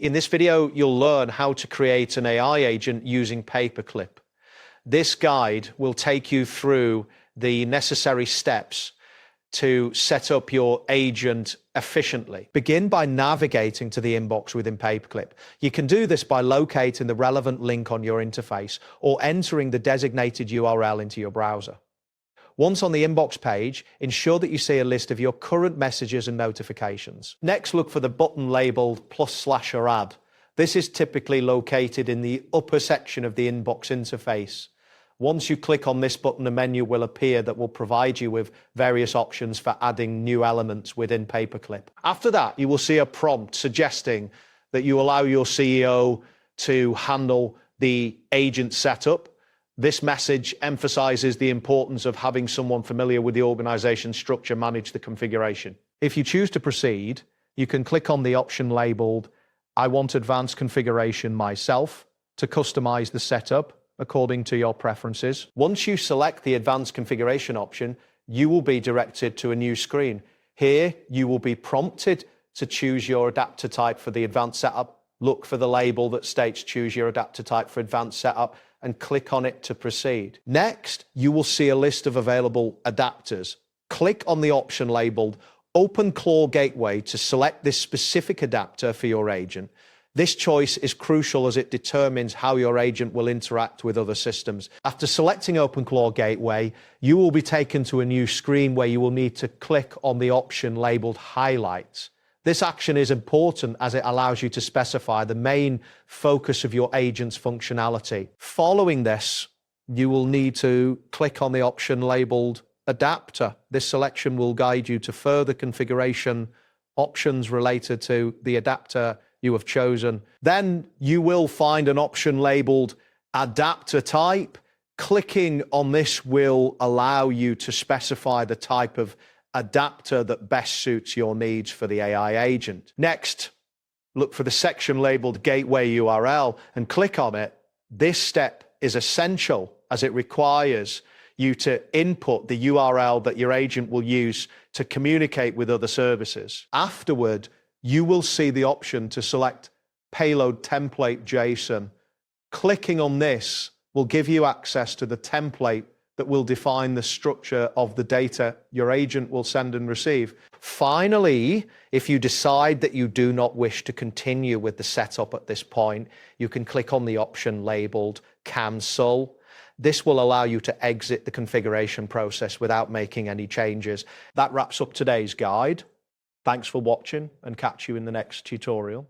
In this video, you'll learn how to create an AI agent using Paperclip. This guide will take you through the necessary steps to set up your agent efficiently. Begin by navigating to the inbox within Paperclip. You can do this by locating the relevant link on your interface or entering the designated URL into your browser. Once on the inbox page, ensure that you see a list of your current messages and notifications. Next, look for the button labeled +/ or add. This is typically located in the upper section of the inbox interface. Once you click on this button, a menu will appear that will provide you with various options for adding new elements within Paperclip. After that, you will see a prompt suggesting that you allow your CEO to handle the agent setup. This message emphasizes the importance of having someone familiar with the organization structure manage the configuration. If you choose to proceed, you can click on the option labeled "I want advanced configuration myself" to customize the setup according to your preferences. Once you select the advanced configuration option, you will be directed to a new screen. Here, you will be prompted to choose your adapter type for the advanced setup. Look for the label that states "Choose your adapter type for advanced setup" and click on it to proceed. Next, you will see a list of available adapters. Click on the option labeled "Open Claw Gateway" to select this specific adapter for your agent. This choice is crucial as it determines how your agent will interact with other systems. After selecting Open Claw Gateway, you will be taken to a new screen where you will need to click on the option labeled Highlights. This action is important as it allows you to specify the main focus of your agent's functionality. Following this, you will need to click on the option labeled Adapter. This selection will guide you to further configuration options related to the adapter you have chosen. Then you will find an option labeled Adapter Type. Clicking on this will allow you to specify the type of adapter that best suits your needs for the AI agent. Next, look for the section labeled Gateway URL and click on it. This step is essential as it requires you to input the URL that your agent will use to communicate with other services. Afterward, you will see the option to select Payload Template JSON. Clicking on this will give you access to the template that will define the structure of the data your agent will send and receive. Finally, if you decide that you do not wish to continue with the setup at this point, you can click on the option labeled Cancel. This will allow you to exit the configuration process without making any changes. That wraps up today's guide. Thanks for watching and catch you in the next tutorial.